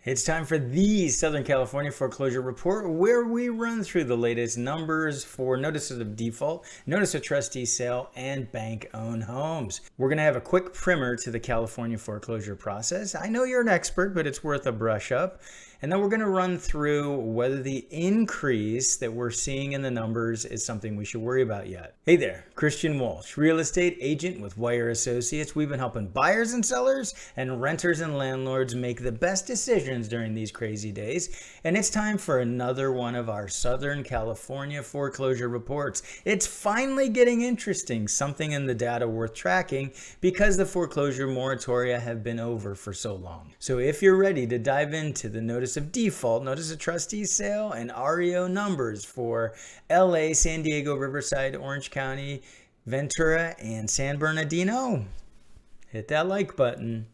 It's time for the Southern California Foreclosure Report, where we run through the latest numbers for notices of default, notice of trustee sale, and bank-owned homes. We're going to have a quick primer to the California foreclosure process. I know you're an expert, but it's worth a brush up. And then we're going to run through whether the increase that we're seeing in the numbers is something we should worry about yet. Hey there, Christian Walsh, real estate agent with Wire Associates. We've been helping buyers and sellers and renters and landlords make the best decisions during these crazy days. And it's time for another one of our Southern California foreclosure reports. It's finally getting interesting, something in the data worth tracking because the foreclosure moratoria have been over for so long. So if you're ready to dive into the notice of default, notice of trustee sale, and REO numbers for LA, San Diego, Riverside, Orange County, Ventura, and San Bernardino, hit that like button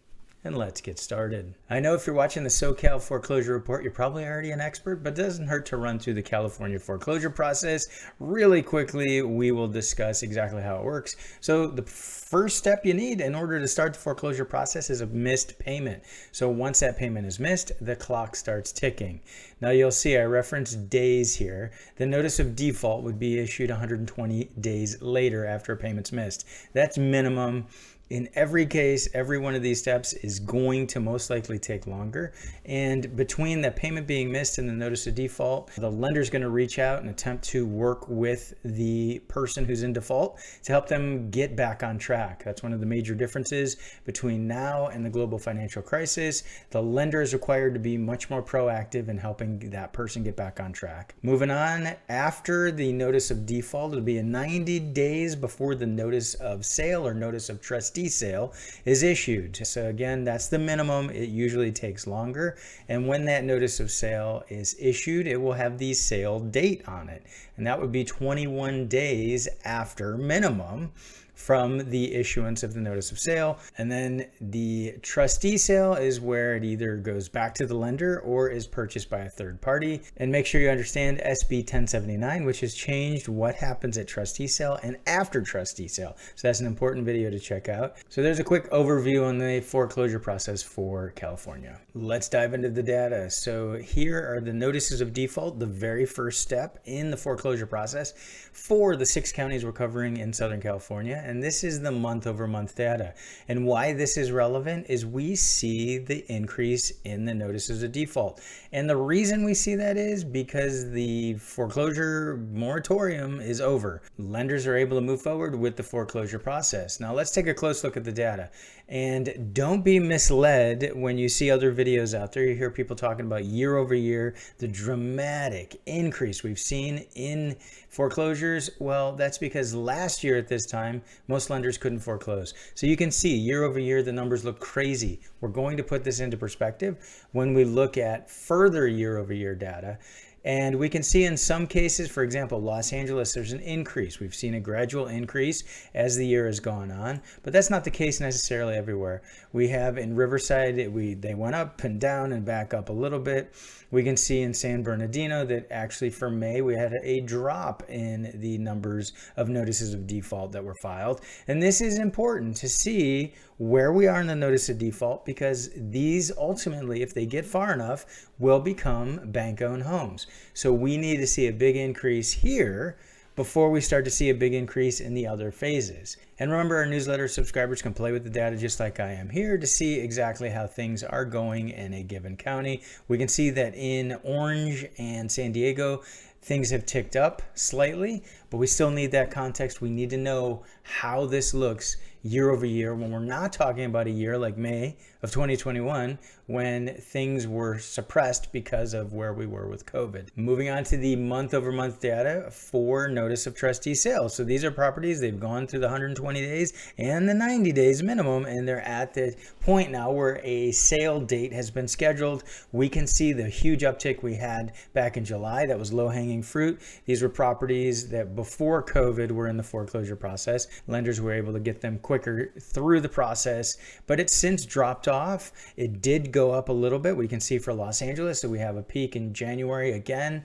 and let's get started. I know if you're watching the SoCal Foreclosure Report, you're probably already an expert, but it doesn't hurt to run through the California foreclosure process. Really quickly, we will discuss exactly how it works. So the first step you need in order to start the foreclosure process is a missed payment. So once that payment is missed, the clock starts ticking. Now you'll see I referenced days here. The notice of default would be issued 120 days later after a payment's missed. That's minimum. In every case, every one of these steps is going to most likely take longer. And between the payment being missed and the notice of default, the lender's going to reach out and attempt to work with the person who's in default to help them get back on track. That's one of the major differences between now and the global financial crisis. The lender is required to be much more proactive in helping that person get back on track. Moving on, after the notice of default, it'll be 90 days before the notice of sale or notice of trustee sale is issued. So again, that's the minimum. It usually takes longer. And when that notice of sale is issued, it will have the sale date on it. And that would be 21 days after minimum from the issuance of the notice of sale. And then the trustee sale is where it either goes back to the lender or is purchased by a third party. And make sure you understand SB 1079, which has changed what happens at trustee sale and after trustee sale. So that's an important video to check out. So there's a quick overview on the foreclosure process for California. Let's dive into the data. So here are the notices of default, the very first step in the foreclosure process for the 6 counties we're covering in Southern California. And this is the month-over-month data. And why this is relevant is we see the increase in the notices of default. And the reason we see that is because the foreclosure moratorium is over. Lenders are able to move forward with the foreclosure process. Now let's take a close look at the data. And don't be misled when you see other videos out there. You hear people talking about year over year, the dramatic increase we've seen in foreclosures. Well, that's because last year at this time, most lenders couldn't foreclose. So you can see year over year, the numbers look crazy. We're going to put this into perspective when we look at further year over year data. And we can see in some cases, for example, Los Angeles, there's an increase. We've seen a gradual increase as the year has gone on, but that's not the case necessarily everywhere. We have in Riverside, they went up and down and back up a little bit. We can see in San Bernardino that actually for May, we had a drop in the numbers of notices of default that were filed. And this is important to see where we are in the notice of default because these ultimately, if they get far enough, will become bank-owned homes. So we need to see a big increase here before we start to see a big increase in the other phases. And remember, our newsletter subscribers can play with the data just like I am here to see exactly how things are going in a given county. We can see that in Orange and San Diego, things have ticked up slightly, but we still need that context. We need to know how this looks year over year when we're not talking about a year like May of 2021 when things were suppressed because of where we were with COVID. Moving on to the month over month data for notice of trustee sale. So these are properties, they've gone through the 120 days and the 90 days minimum, and they're at the point now where a sale date has been scheduled. We can see the huge uptick we had back in July. That was low hanging fruit. These were properties that before COVID were in the foreclosure process. Lenders were able to get them quicker through the process, but it's since dropped off. It did go up a little bit. We can see for Los Angeles that we have a peak in January again.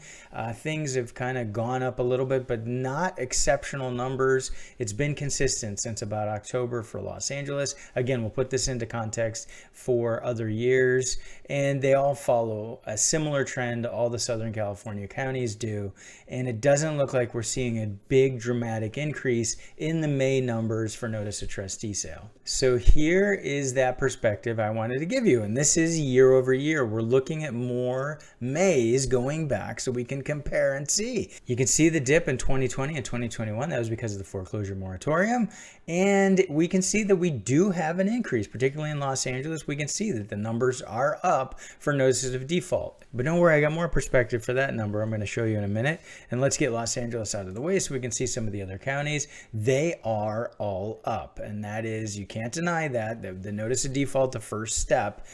Things have kind of gone up a little bit, but not exceptional numbers. It's been consistent since about October for Los Angeles. Again, we'll put this into context for other years, and they all follow a similar trend. All the Southern California counties do, and it doesn't look like we're seeing a big dramatic increase in the May numbers for notice of trustee sale. So here is that perspective I wanted to give you, and this is year over year. We're looking at more Mays going back so we can compare and see. You can see the dip in 2020 and 2021. That was because of the foreclosure moratorium, and we can see that we do have an increase, particularly in Los Angeles. We can see that the numbers are up for notices of default. But don't worry, I got more perspective for that number I'm going to show you in a minute. And let's get Los Angeles out of the way so we can see some of the other counties. They are all up, and that is, you can't deny that. The notice of default, the first step,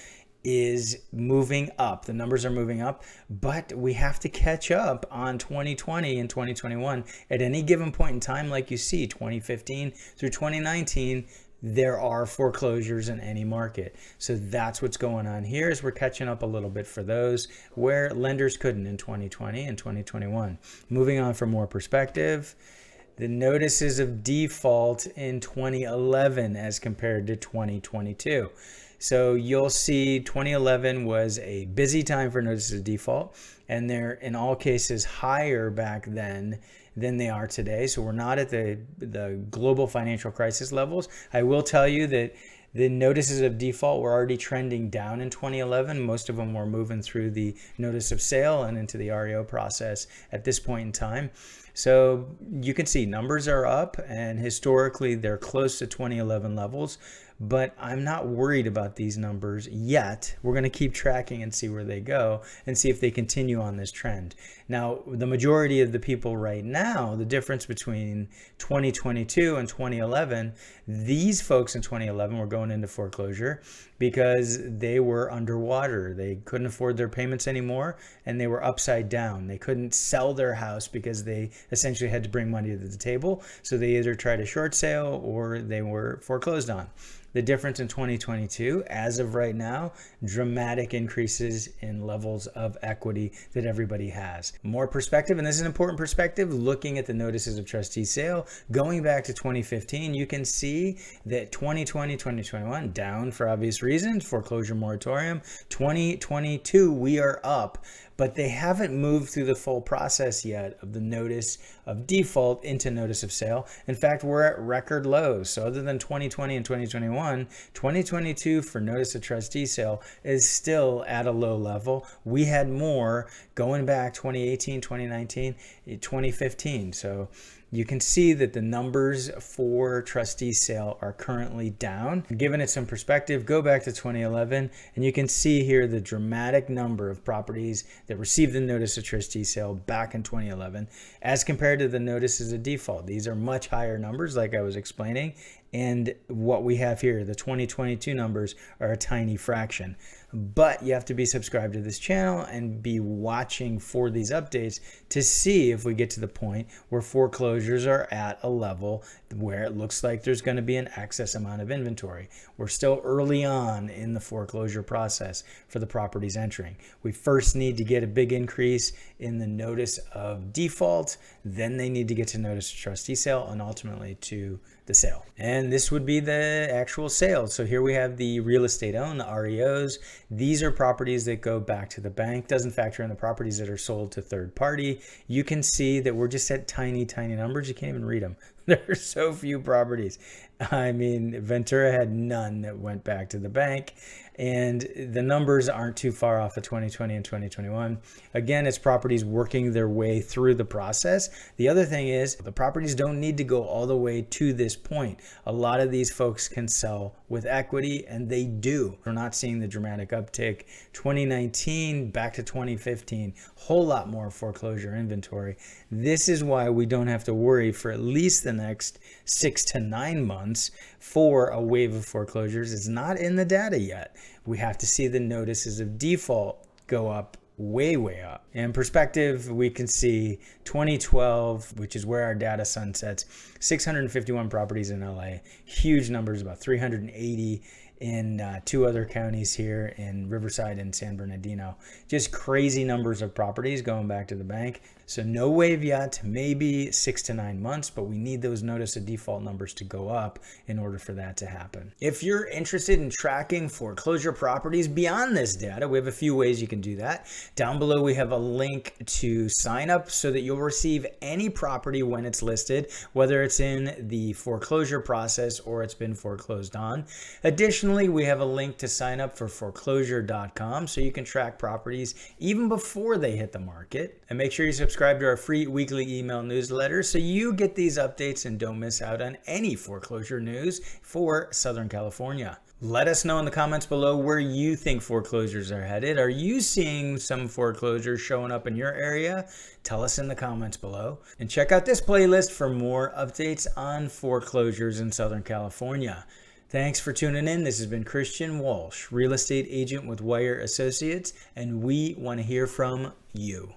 is moving up. The numbers are moving up, but we have to catch up on 2020 and 2021. At any given point in time, like you see, 2015 through 2019, there are foreclosures in any market. So that's what's going on here, is we're catching up a little bit for those where lenders couldn't in 2020 and 2021. Moving on for more perspective, the notices of default in 2011 as compared to 2022. So you'll see 2011 was a busy time for notices of default, and they're in all cases higher back then than they are today. So we're not at the global financial crisis levels. I will tell you that the notices of default were already trending down in 2011. Most of them were moving through the notice of sale and into the REO process at this point in time. So you can see numbers are up, and historically they're close to 2011 levels, but I'm not worried about these numbers yet. We're going to keep tracking and see where they go and see if they continue on this trend. Now, the majority of the people right now, the difference between 2022 and 2011, these folks in 2011 were going into foreclosure because they were underwater. They couldn't afford their payments anymore, and they were upside down. They couldn't sell their house because they essentially had to bring money to the table. So they either tried a short sale or they were foreclosed on. The difference in 2022, as of right now, dramatic increases in levels of equity that everybody has. More perspective, and this is an important perspective, looking at the notices of trustee sale, going back to 2015, you can see that 2020, 2021, down for obvious reasons, foreclosure moratorium. 2022, we are up, but they haven't moved through the full process yet of the notice of default into notice of sale. In fact, we're at record lows. So other than 2020 and 2021, 2022 for notice of trustee sale is still at a low level. We had more going back 2018, 2019, 2015. So you can see that the numbers for trustee sale are currently down. Giving it some perspective, go back to 2011, and you can see here the dramatic number of properties that received the notice of trustee sale back in 2011 as compared to the notices of default. These are much higher numbers, like I was explaining, and what we have here, the 2022 numbers, are a tiny fraction. But you have to be subscribed to this channel and be watching for these updates to see if we get to the point where foreclosures are at a level where it looks like there's going to be an excess amount of inventory. We're still early on in the foreclosure process for the properties entering. We first need to get a big increase in the notice of default, then they need to get to notice of trustee sale, and ultimately to the sale. And this would be the actual sale. So here we have the real estate owned, the REOs. These are properties that go back to the bank. Doesn't factor in the properties that are sold to third party. You can see that we're just at tiny numbers. You can't even read them. There are so few properties. I mean, Ventura had none that went back to the bank, and the numbers aren't too far off of 2020 and 2021. Again, it's properties working their way through the process. The other thing is the properties don't need to go all the way to this point. A lot of these folks can sell with equity, and they do. We're not seeing the dramatic uptick. 2019 back to 2015, whole lot more foreclosure inventory. This is why we don't have to worry for at least the next 6 to 9 months for a wave of foreclosures. It's not in the data yet. We have to see the notices of default go up way up. In perspective, we can see 2012, which is where our data sunsets, 651 properties in LA, huge numbers, about 380 in two other counties here in Riverside and San Bernardino. Just crazy numbers of properties going back to the bank. So no wave yet, maybe 6 to 9 months, but we need those notice of default numbers to go up in order for that to happen. If you're interested in tracking foreclosure properties beyond this data, we have a few ways you can do that. Down below, we have a link to sign up so that you'll receive any property when it's listed, whether it's in the foreclosure process or it's been foreclosed on. Additionally, we have a link to sign up for foreclosure.com so you can track properties even before they hit the market. And make sure you subscribe to our free weekly email newsletter so you get these updates and don't miss out on any foreclosure news for Southern California. Let us know in the comments below where you think foreclosures are headed. Are you seeing some foreclosures showing up in your area? Tell us in the comments below. And check out this playlist for more updates on foreclosures in Southern California. Thanks for tuning in. This has been Christian Walsh, real estate agent with Wire Associates, and we want to hear from you.